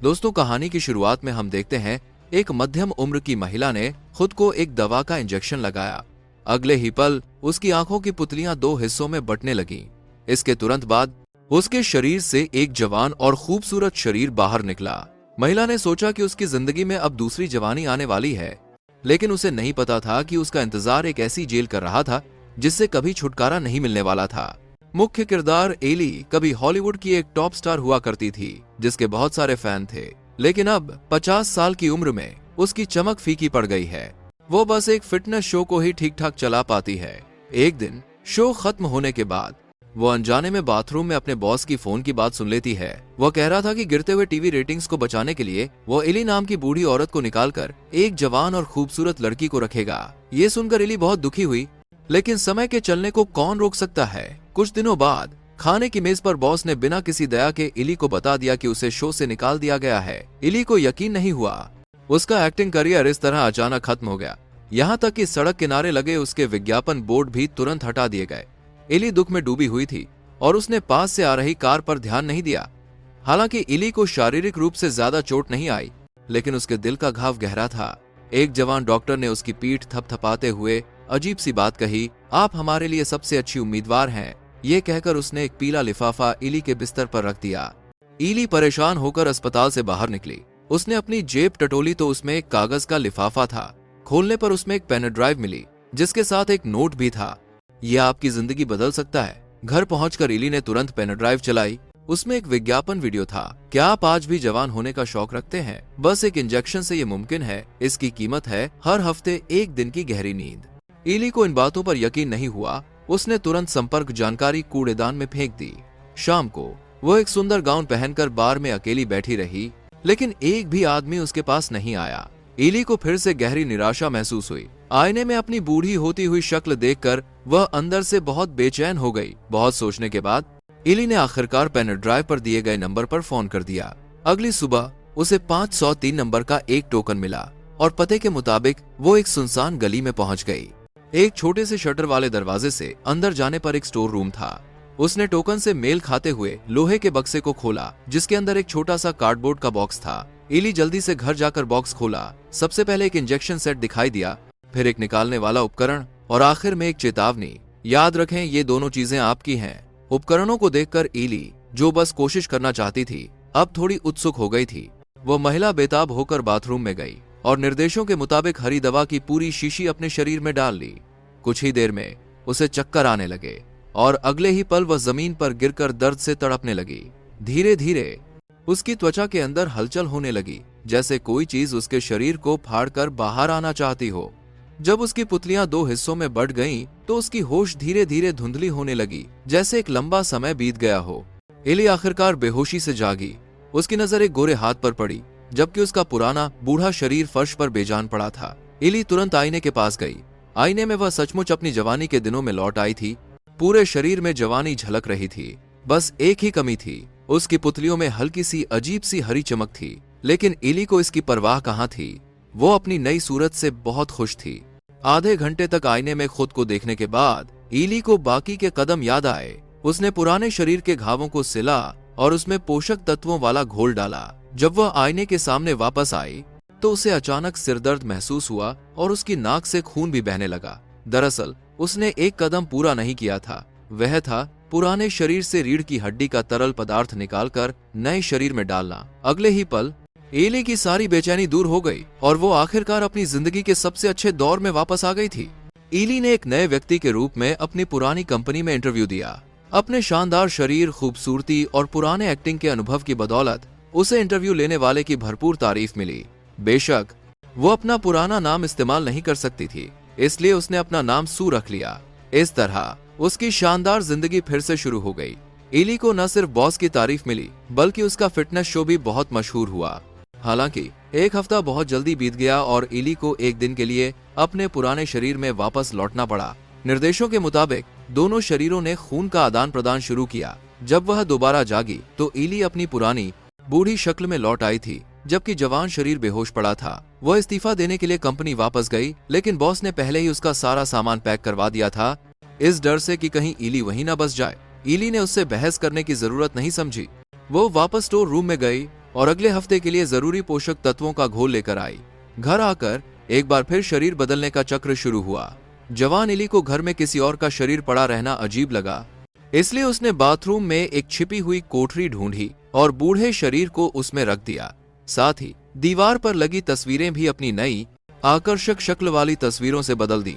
दोस्तों, कहानी की शुरुआत में हम देखते हैं एक मध्यम उम्र की महिला ने खुद को एक दवा का इंजेक्शन लगाया। अगले ही पल उसकी आंखों की पुतलियां दो हिस्सों में बंटने लगीं। इसके तुरंत बाद उसके शरीर से एक जवान और खूबसूरत शरीर बाहर निकला। महिला ने सोचा कि उसकी जिंदगी में अब दूसरी जवानी आने वाली है, लेकिन उसे नहीं पता था कि उसका इंतजार एक ऐसी जेल कर रहा था जिससे कभी छुटकारा नहीं मिलने वाला था। मुख्य किरदार एली कभी हॉलीवुड की एक टॉप स्टार हुआ करती थी जिसके बहुत सारे फैन थे, लेकिन अब 50 साल की उम्र में उसकी चमक फीकी पड़ गई है। वो बस एक फिटनेस शो को ही ठीक ठाक चला पाती है। एक दिन शो खत्म होने के बाद वो अनजाने में बाथरूम में अपने बॉस की फोन की बात सुन लेती है। वो कह रहा था कि गिरते हुए टीवी रेटिंग्स को बचाने के लिए वो एली नाम की बूढ़ी औरत को निकालकर एक जवान और खूबसूरत लड़की को रखेगा। ये सुनकर एली बहुत दुखी हुई, लेकिन समय के चलने को कौन रोक सकता है। कुछ दिनों बाद खाने की मेज पर बॉस ने बिना किसी दया के एली को बता दिया कि उसे शो से निकाल दिया गया है। एली को यकीन नहीं हुआ। उसका एक्टिंग करियर इस तरह अचानक खत्म हो गया। यहाँ तक कि सड़क किनारे लगे उसके विज्ञापन बोर्ड भी तुरंत हटा दिए गए। एली दुख में डूबी हुई थी और उसने पास से आ रही कार पर ध्यान नहीं दिया। हालांकि एली को शारीरिक रूप से ज्यादा चोट नहीं आई, लेकिन उसके दिल का घाव गहरा था। एक जवान डॉक्टर ने उसकी पीठ थपथपाते हुए अजीब सी बात कही, आप हमारे लिए सबसे अच्छी उम्मीदवार हैं। ये कहकर उसने एक पीला लिफाफा एली के बिस्तर पर रख दिया। एली परेशान होकर अस्पताल से बाहर निकली। उसने अपनी जेब टटोली तो उसमें एक कागज का लिफाफा था। खोलने पर उसमें एक पेन ड्राइव मिली जिसके साथ एक नोट भी था। यह आपकी जिंदगी बदल सकता है। घर पहुंचकर एली ने तुरंत पेन ड्राइव चलाई। उसमें एक विज्ञापन वीडियो था। क्या आप आज भी जवान होने का शौक रखते हैं? बस एक इंजेक्शन से ये मुमकिन है। इसकी कीमत है हर हफ्ते एक दिन की गहरी नींद। एली को इन बातों पर यकीन नहीं हुआ। उसने तुरंत संपर्क जानकारी कूड़ेदान में फेंक दी। शाम को वो एक सुंदर गाउन पहनकर बार में अकेली बैठी रही, लेकिन एक भी आदमी उसके पास नहीं आया। एली को फिर से गहरी निराशा महसूस हुई। आईने में अपनी बूढ़ी होती हुई शक्ल देखकर वह अंदर से बहुत बेचैन हो गई। बहुत सोचने के बाद एली ने आखिरकार पेन ड्राइव पर दिए गए नंबर पर फोन कर दिया। अगली सुबह उसे 503 नंबर का एक टोकन मिला और पते के मुताबिक वो एक सुनसान गली में पहुंच गई। एक छोटे से शटर वाले दरवाजे से अंदर जाने पर एक स्टोर रूम था। उसने टोकन से मेल खाते हुए लोहे के बक्से को खोला जिसके अंदर एक छोटा सा कार्डबोर्ड का बॉक्स था। एली जल्दी से घर जाकर बॉक्स खोला। सबसे पहले एक इंजेक्शन सेट दिखाई दिया, फिर एक निकालने वाला उपकरण और आखिर में एक चेतावनी, याद रखें ये दोनों चीजें आपकी हैं। उपकरणों को देखकर एली, जो बस कोशिश करना चाहती थी, अब थोड़ी उत्सुक हो गई थी। वो महिला बेताब होकर बाथरूम में गई और निर्देशों के मुताबिक हरी दवा की पूरी शीशी अपने शरीर में डाल ली। कुछ ही देर में उसे चक्कर आने लगे और अगले ही पल वह जमीन पर गिरकर दर्द से तड़पने लगी। धीरे धीरे उसकी त्वचा के अंदर हलचल होने लगी, जैसे कोई चीज उसके शरीर को फाड़कर बाहर आना चाहती हो। जब उसकी पुतलियां दो हिस्सों में बंट गईं, तो उसकी होश धीरे धीरे धुंधली होने लगी, जैसे एक लंबा समय बीत गया हो। एली आखिरकार बेहोशी से जागी। उसकी नजर एक गोरे हाथ पर पड़ी, जबकि उसका पुराना बूढ़ा शरीर फर्श पर बेजान पड़ा था। एली तुरंत आईने के पास गई। आईने में वह सचमुच अपनी जवानी के दिनों में लौट आई थी। पूरे शरीर में जवानी झलक रही थी। बस एक ही कमी थी, उसकी पुतलियों में हल्की सी अजीब सी हरी चमक थी। लेकिन एली को इसकी परवाह कहाँ थी। वो अपनी नई सूरत से बहुत खुश थी। आधे घंटे तक आईने में खुद को देखने के बाद एली को बाकी के कदम याद आए। उसने पुराने शरीर के घावों को सिला और उसमें पोषक तत्वों वाला घोल डाला। जब वह आईने के सामने वापस आई तो उसे अचानक सिरदर्द महसूस हुआ और उसकी नाक से खून भी बहने लगा। दरअसल उसने एक कदम पूरा नहीं किया था। वह था पुराने शरीर से रीढ़ की हड्डी का तरल पदार्थ निकालकर नए शरीर में डालना। अगले ही पल एली की सारी बेचैनी दूर हो गई और वो आखिरकार अपनी जिंदगी के सबसे अच्छे दौर में वापस आ गई थी। एली ने एक नए व्यक्ति के रूप में अपनी पुरानी कंपनी में इंटरव्यू दिया। अपने शानदार शरीर, खूबसूरती और पुराने एक्टिंग के अनुभव की बदौलत उसे इंटरव्यू लेने वाले की भरपूर तारीफ मिली। बेशक वो अपना पुराना नाम इस्तेमाल नहीं कर सकती थी, इसलिए उसने अपना नाम सू रख लिया। इस तरह उसकी शानदार जिंदगी फिर से शुरू हो गई। एली को न सिर्फ बॉस की तारीफ मिली, बल्कि उसका फिटनेस शो भी बहुत मशहूर हुआ। हालांकि एक हफ्ता बहुत जल्दी बीत गया और एली को एक दिन के लिए अपने पुराने शरीर में वापस लौटना पड़ा। निर्देशों के मुताबिक दोनों शरीरों ने खून का आदान प्रदान शुरू किया। जब वह दोबारा जागी तो एली अपनी पुरानी बूढ़ी शक्ल में लौट आई थी, जबकि जवान शरीर बेहोश पड़ा था। वह इस्तीफा देने के लिए कंपनी वापस गई, लेकिन बॉस ने पहले ही उसका सारा सामान पैक करवा दिया था, इस डर से कि कहीं एली वहीं न बस जाए। एली ने उससे बहस करने की जरूरत नहीं समझी। वो वापस स्टोर रूम में गई और अगले हफ्ते के लिए जरूरी पोषक तत्वों का घोल लेकर आई। घर आकर एक बार फिर शरीर बदलने का चक्र शुरू हुआ। जवान इली को घर में किसी और का शरीर पड़ा रहना अजीब लगा, इसलिए उसने बाथरूम में एक छिपी हुई कोठरी ढूंढी और बूढ़े शरीर को उसमें रख दिया। साथ ही दीवार पर लगी तस्वीरें भी अपनी नई आकर्षक शक्ल वाली तस्वीरों से बदल दी।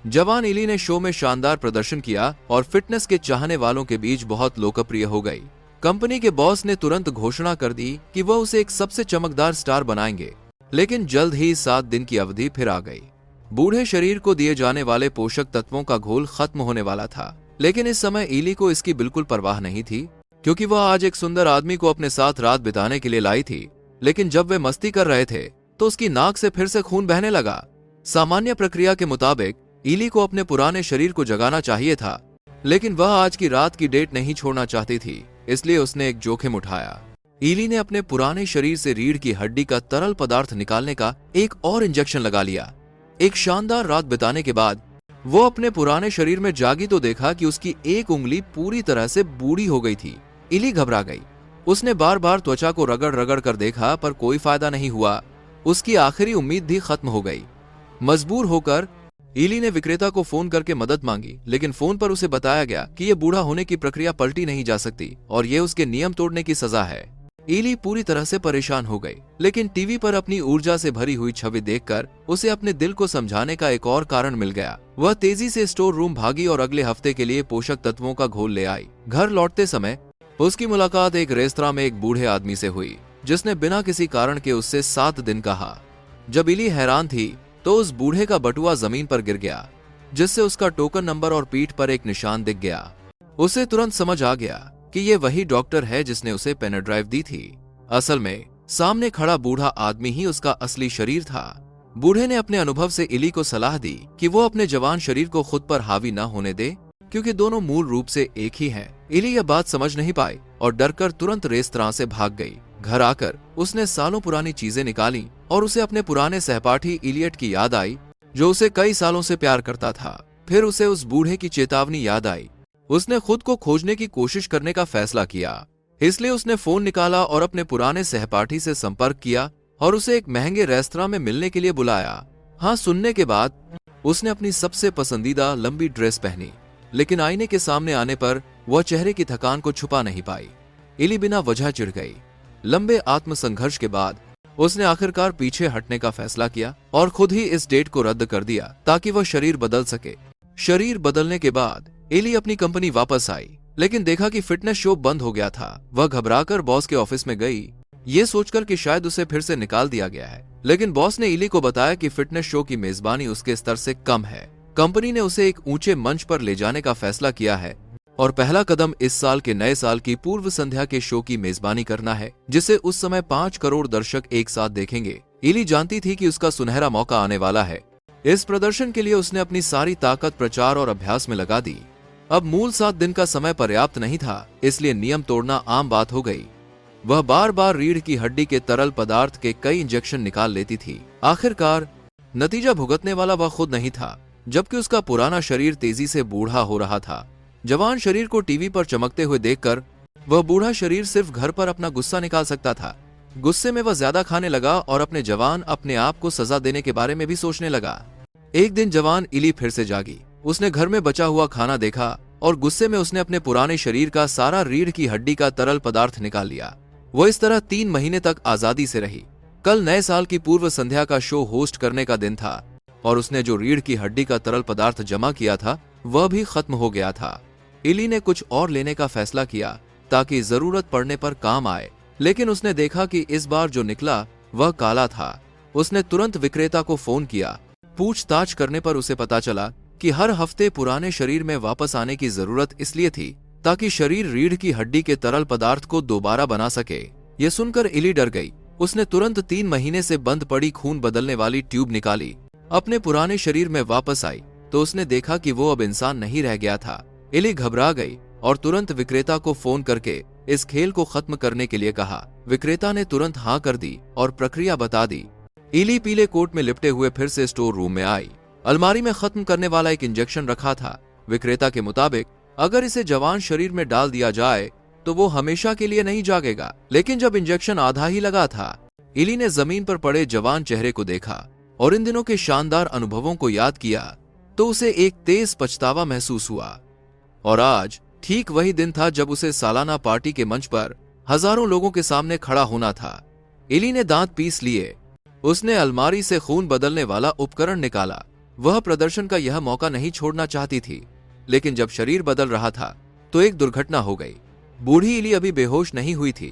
जवान इली ने शो में शानदार प्रदर्शन किया और फिटनेस के चाहने वालों के बीच बहुत लोकप्रिय हो गई। कंपनी के बॉस ने तुरंत घोषणा कर दी कि वह उसे एक सबसे चमकदार स्टार बनाएंगे, लेकिन जल्द ही 7 दिन की अवधि फिर आ गई। बूढ़े शरीर को दिए जाने वाले पोषक तत्वों का घोल खत्म होने वाला था, लेकिन इस समय इली को इसकी बिल्कुल परवाह नहीं थी, क्योंकि वह आज एक सुंदर आदमी को अपने साथ रात बिताने के लिए लाई थी। लेकिन जब वे मस्ती कर रहे थे तो उसकी नाक से फिर से खून बहने लगा। सामान्य प्रक्रिया के मुताबिक इली को अपने पुराने शरीर को जगाना चाहिए था, लेकिन वह आज की रात की डेट नहीं छोड़ना चाहती थी, इसलिए उसने एक जोखिम उठाया। इली ने अपने पुराने शरीर से रीढ़ की हड्डी का तरल पदार्थ निकालने का एक और इंजेक्शन लगा लिया। एक शानदार रात बिताने के बाद वो अपने पुराने शरीर में जागी तो देखा कि उसकी एक उंगली पूरी तरह से बूढ़ी हो गई थी। इली घबरा गई। उसने बार बार त्वचा को रगड़ रगड़ कर देखा, पर कोई फायदा नहीं हुआ। उसकी आखिरी उम्मीद भी खत्म हो गई। मजबूर होकर इली ने विक्रेता को फोन करके मदद मांगी, लेकिन फोन पर उसे बताया गया कि यह बूढ़ा होने की प्रक्रिया पलटी नहीं जा सकती और यह उसके नियम तोड़ने की सजा है। इली पूरी तरह से परेशान हो गई, लेकिन टीवी पर अपनी ऊर्जा से भरी हुई छवि देखकर उसे अपने दिल को समझाने का एक और कारण मिल गया। वह तेजी से स्टोर रूम भागी और अगले हफ्ते के लिए पोषक तत्वों का घोल ले आई। घर लौटते समय उसकी मुलाकात एक रेस्तरां में एक बूढ़े आदमी से हुई, जिसने बिना किसी कारण के उससे 7 दिन कहा। जब इली हैरान थी तो उस बूढ़े का बटुआ जमीन पर गिर गया, जिससे उसका टोकन नंबर और पीठ पर एक निशान दिख गया। उसे तुरंत समझ आ गया कि ये वही डॉक्टर है जिसने उसे पेन ड्राइव दी थी। असल में सामने खड़ा बूढ़ा आदमी ही उसका असली शरीर था। बूढ़े ने अपने अनुभव से इली को सलाह दी कि वो अपने जवान शरीर को खुद पर हावी न होने दे, क्योंकि दोनों मूल रूप से एक ही हैं। इली यह बात समझ नहीं पाई और डरकर तुरंत रेस्तरां से भाग गई। घर आकर उसने सालों पुरानी चीजें निकाली और उसे अपने पुराने सहपाठी इलियट की याद आई, जो उसे कई सालों से प्यार करता था। फिर उसे उस बूढ़े की चेतावनी याद आई। उसने खुद को खोजने की कोशिश करने का फैसला किया, इसलिए उसने फोन निकाला और अपने पुराने सहपाठी से संपर्क किया और उसे एक महंगे रेस्तरां में मिलने के लिए बुलाया। हाँ सुनने के बाद उसने अपनी सबसे पसंदीदा लंबी ड्रेस पहनी, लेकिन आईने के सामने आने पर वह चेहरे की थकान को छुपा नहीं पाई। इली बिना वजह चिढ़ गई। लंबे आत्मसंघर्ष के बाद उसने आखिरकार पीछे हटने का फैसला किया और खुद ही इस डेट को रद्द कर दिया ताकि वह शरीर बदल सके। शरीर बदलने के बाद इली अपनी कंपनी वापस आई, लेकिन देखा कि फिटनेस शो बंद हो गया था। वह घबराकर बॉस के ऑफिस में गई, ये सोचकर कि शायद उसे फिर से निकाल दिया गया है, लेकिन बॉस ने इली को बताया कि फिटनेस शो की मेजबानी उसके स्तर से कम है। कंपनी ने उसे एक ऊंचे मंच पर ले जाने का फैसला किया है और पहला कदम इस साल के नए साल की पूर्व संध्या के शो की मेजबानी करना है, जिसे उस समय 5 करोड़ दर्शक एक साथ देखेंगे। इली जानती थी कि उसका सुनहरा मौका आने वाला है। इस प्रदर्शन के लिए उसने अपनी सारी ताकत प्रचार और अभ्यास में लगा दी। अब मूल 7 दिन का समय पर्याप्त नहीं था, इसलिए नियम तोड़ना आम बात हो गई। वह बार बार रीढ़ की हड्डी के तरल पदार्थ के कई इंजेक्शन निकाल लेती थी। आखिरकार नतीजा भुगतने वाला वह खुद नहीं था, जबकि उसका पुराना शरीर तेजी से बूढ़ा हो रहा था। जवान शरीर को टीवी पर चमकते हुए देखकर वह बूढ़ा शरीर सिर्फ घर पर अपना गुस्सा निकाल सकता था। गुस्से में वह ज्यादा खाने लगा और अपने आप को सजा देने के बारे में भी सोचने लगा। एक दिन जवान इली फिर से जागी। उसने घर में बचा हुआ खाना देखा और गुस्से में उसने अपने पुराने शरीर का सारा रीढ़ की हड्डी का तरल पदार्थ निकाल लिया। वो इस तरह 3 महीने तक आजादी से रही। कल नए साल की पूर्व संध्या का शो होस्ट करने का दिन था और उसने जो रीढ़ की हड्डी का तरल पदार्थ जमा किया था वह भी खत्म हो गया था। इली ने कुछ और लेने का फैसला किया ताकि जरूरत पड़ने पर काम आए, लेकिन उसने देखा कि इस बार जो निकला वह काला था। उसने तुरंत विक्रेता को फोन किया। पूछताछ करने पर उसे पता चला कि हर हफ्ते पुराने शरीर में वापस आने की जरूरत इसलिए थी ताकि शरीर रीढ़ की हड्डी के तरल पदार्थ को दोबारा बना सके। यह सुनकर इली डर गई। उसने तुरंत 3 महीने से बंद पड़ी खून बदलने वाली ट्यूब निकाली। अपने पुराने शरीर में वापस आई तो उसने देखा कि वो अब इंसान नहीं रह गया था। इली घबरा गई और तुरंत विक्रेता को फोन करके इस खेल को खत्म करने के लिए कहा। विक्रेता ने तुरंत हाँ कर दी और प्रक्रिया बता दी। इली पीले कोट में लिपटे हुए फिर से स्टोर रूम में आई। अलमारी में खत्म करने वाला एक इंजेक्शन रखा था। विक्रेता के मुताबिक अगर इसे जवान शरीर में डाल दिया जाए तो वो हमेशा के लिए नहीं जागेगा। लेकिन जब इंजेक्शन आधा ही लगा था, इली ने जमीन पर पड़े जवान चेहरे को देखा और इन दिनों के शानदार अनुभवों को याद किया तो उसे एक तेज पछतावा महसूस हुआ। और आज ठीक वही दिन था जब उसे सालाना पार्टी के मंच पर हजारों लोगों के सामने खड़ा होना था। इली ने दांत पीस लिए। उसने अलमारी से खून बदलने वाला उपकरण निकाला। वह प्रदर्शन का यह मौका नहीं छोड़ना चाहती थी, लेकिन जब शरीर बदल रहा था तो एक दुर्घटना हो गई। बूढ़ी इली अभी बेहोश नहीं हुई थी,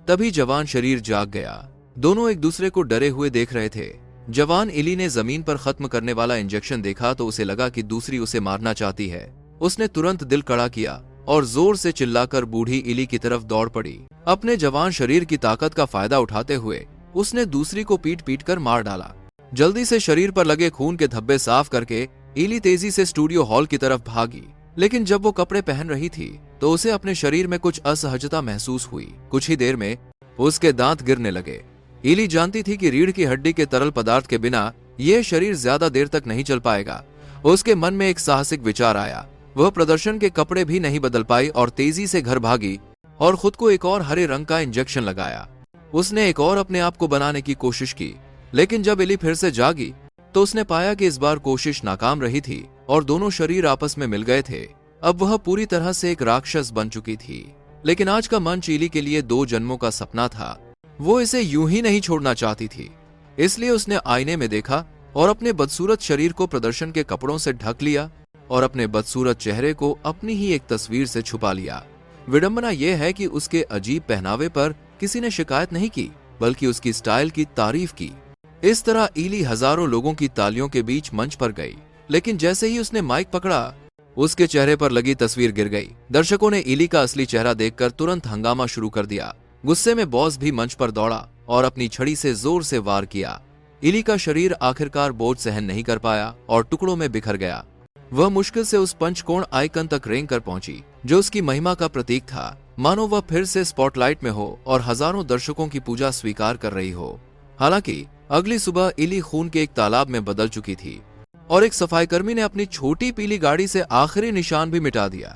तभी जवान शरीर जाग गया। दोनों एक दूसरे को डरे हुए देख रहे थे। जवान इली ने जमीन पर खत्म करने वाला इंजेक्शन देखा तो उसे लगा कि दूसरी उसे मारना चाहती है। उसने तुरंत दिल कड़ा किया और जोर से चिल्लाकर बूढ़ी इली की तरफ दौड़ पड़ी। अपने जवान शरीर की ताकत का फायदा उठाते हुए उसने दूसरी को पीट पीट कर मार डाला। जल्दी से शरीर पर लगे खून के धब्बे साफ करके इली तेजी से स्टूडियो हॉल की तरफ भागी। लेकिन जब वो कपड़े पहन रही थी तो उसे अपने शरीर में कुछ असहजता महसूस हुई। कुछ ही देर में उसके दांत गिरने लगे। इली जानती थी कि रीढ़ की हड्डी के तरल पदार्थ के बिना यह शरीर ज्यादा देर तक नहीं चल पाएगा। उसके मन में एक साहसिक विचार आया। वह प्रदर्शन के कपड़े भी नहीं बदल पाई और तेजी से घर भागी और खुद को एक और हरे रंग का इंजेक्शन लगाया। उसने एक और अपने आप को बनाने की कोशिश की, लेकिन जब इली फिर से जागी तो उसने पाया कि इस बार कोशिश नाकाम रही थी और दोनों शरीर आपस में मिल गए थे। अब वह पूरी तरह से एक राक्षस बन चुकी थी। लेकिन आज का मंच इली के लिए 2 जन्मों का सपना था। वो इसे यूं ही नहीं छोड़ना चाहती थी। इसलिए उसने आईने में देखा और अपने बदसूरत शरीर को प्रदर्शन के कपड़ों से ढक लिया और अपने बदसूरत चेहरे को अपनी ही एक तस्वीर से छुपा लिया। विडंबना यह है कि उसके अजीब पहनावे पर किसी ने शिकायत नहीं की, बल्कि उसकी स्टाइल की तारीफ की। इस तरह इली हजारों लोगों की तालियों के बीच मंच पर गई। लेकिन जैसे ही उसने माइक पकड़ा, उसके चेहरे पर लगी तस्वीर गिर गई। दर्शकों ने इली का असली चेहरा देखकर तुरंत हंगामा शुरू कर दिया। गुस्से में बॉस भी मंच पर दौड़ा और अपनी छड़ी से जोर से वार किया। इली का शरीर आखिरकार बोझ सहन नहीं कर पाया और टुकड़ों में बिखर गया। वह मुश्किल से उस पंचकोण आइकन तक रेंग कर पहुंची, जो उसकी महिमा का प्रतीक था। मानो वह फिर से स्पॉटलाइट में हो और हजारों दर्शकों की पूजा स्वीकार कर रही हो। हालांकि अगली सुबह इली खून के एक तालाब में बदल चुकी थी और एक सफाईकर्मी ने अपनी छोटी पीली गाड़ी से आखिरी निशान भी मिटा दिया।